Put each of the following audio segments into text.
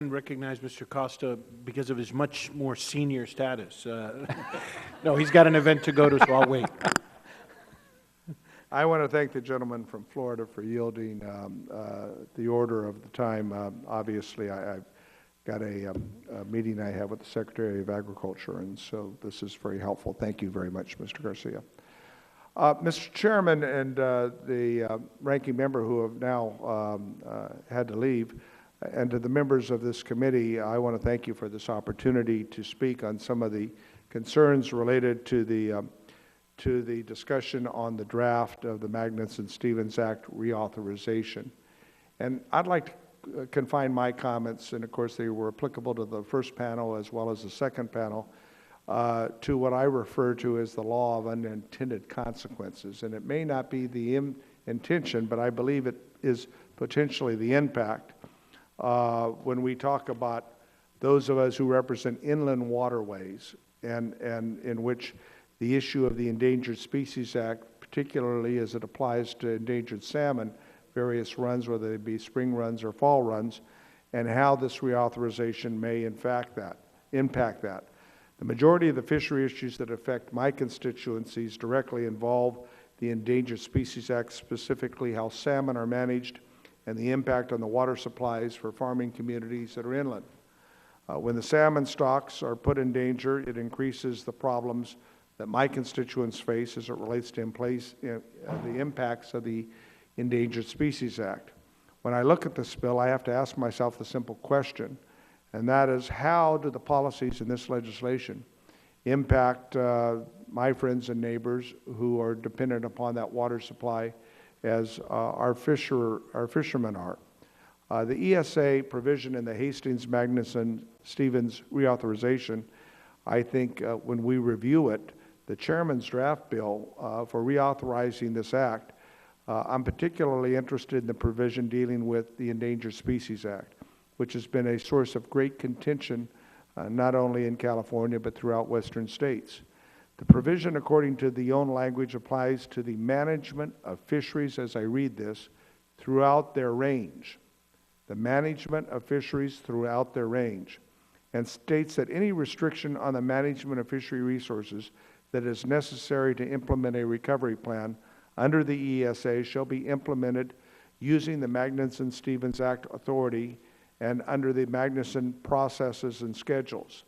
Recognize Mr. Costa because of his much more senior status. No, he's got an event to go to, so I'll wait. I want to thank the gentleman from Florida for yielding the order of the time. Obviously, I've got a meeting I have with the Secretary of Agriculture, and so this is very helpful. Thank you very much, Mr. Garcia. Mr. Chairman and the ranking member who have now had to leave, and to the members of this committee, I want to thank you for this opportunity to speak on some of the concerns related to the discussion on the draft of the Magnuson Stevens Act reauthorization. And I'd like to confine my comments, and of course they were applicable to the first panel as well as the second panel, to what I refer to as the law of unintended consequences. And it may not be the intention, but I believe it is potentially the impact when we talk about those of us who represent inland waterways and in which the issue of the Endangered Species Act, particularly as it applies to endangered salmon, various runs, whether they be spring runs or fall runs, and how this reauthorization may impact that. The majority of the fishery issues that affect my constituencies directly involve the Endangered Species Act, specifically how salmon are managed and the impact on the water supplies for farming communities that are inland. When the salmon stocks are put in danger, it increases the problems that my constituents face as it relates to the impacts of the Endangered Species Act. When I look at this bill, I have to ask myself the simple question, and that is, how do the policies in this legislation impact my friends and neighbors who are dependent upon that water supply as our fishermen are? The ESA provision in the Hastings-Magnuson Stevens reauthorization, I think when we review it, the chairman's draft bill for reauthorizing this act, I'm particularly interested in the provision dealing with the Endangered Species Act, which has been a source of great contention not only in California but throughout western states. The provision, according to the own language, applies to the management of fisheries, as I read this, throughout their range. The management of fisheries throughout their range, and states that any restriction on the management of fishery resources that is necessary to implement a recovery plan under the ESA shall be implemented using the Magnuson Stevens Act authority and under the Magnuson processes and schedules.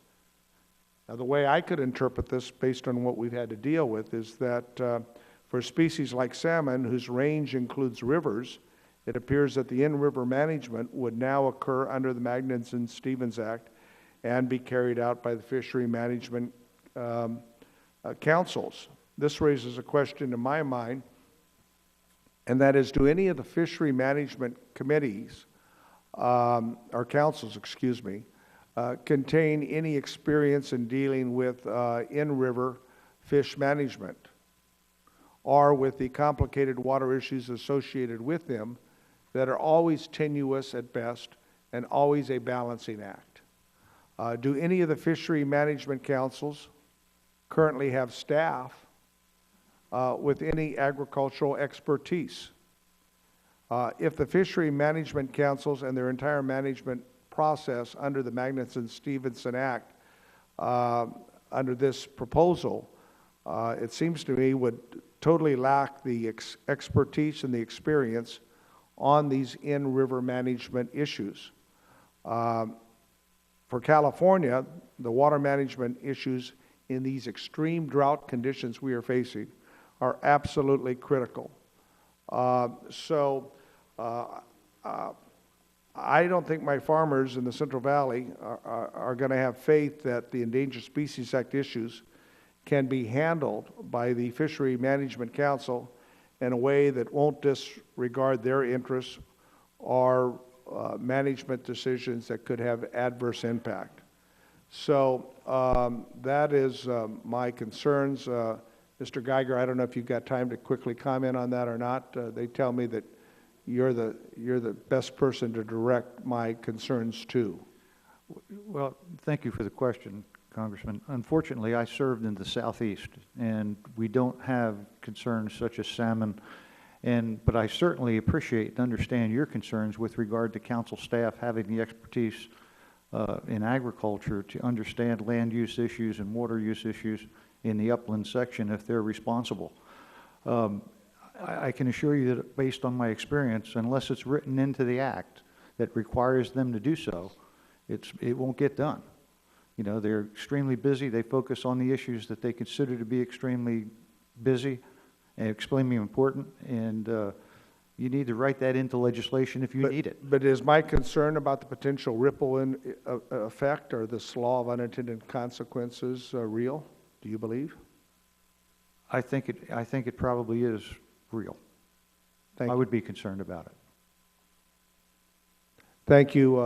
Now, the way I could interpret this, based on what we've had to deal with, is that for species like salmon, whose range includes rivers, it appears that the in-river management would now occur under the Magnuson Stevens Act and be carried out by the fishery management councils. This raises a question in my mind, and that is, do any of the fishery management committees, or councils, excuse me, contain any experience in dealing with in-river fish management or with the complicated water issues associated with them that are always tenuous at best and always a balancing act? Do any of the fishery management councils currently have staff with any agricultural expertise? If the fishery management councils and their entire management process under the Magnuson-Stevenson Act, under this proposal, it seems to me would totally lack the expertise and the experience on these in-river management issues. For California, the water management issues in these extreme drought conditions we are facing are absolutely critical. I don't think my farmers in the Central Valley are going to have faith that the Endangered Species Act issues can be handled by the Fishery Management Council in a way that won't disregard their interests or management decisions that could have adverse impact. So that is my concerns. Mr. Geiger, I don't know if you've got time to quickly comment on that or not. They tell me that you're the best person to direct my concerns to. Well, thank you for the question, Congressman. Unfortunately, I served in the Southeast, and we don't have concerns such as salmon, but I certainly appreciate and understand your concerns with regard to council staff having the expertise in agriculture to understand land use issues and water use issues in the upland section if they're responsible. I can assure you that based on my experience, unless it's written into the act that requires them to do so, it won't get done. You know, they're extremely busy. They focus on the issues that they consider to be extremely busy and extremely important, and you need to write that into legislation if you need it. But is my concern about the potential ripple effect or this law of unintended consequences real? Do you believe? I think it probably is real. Thank I you. would be concerned about it. Thank you,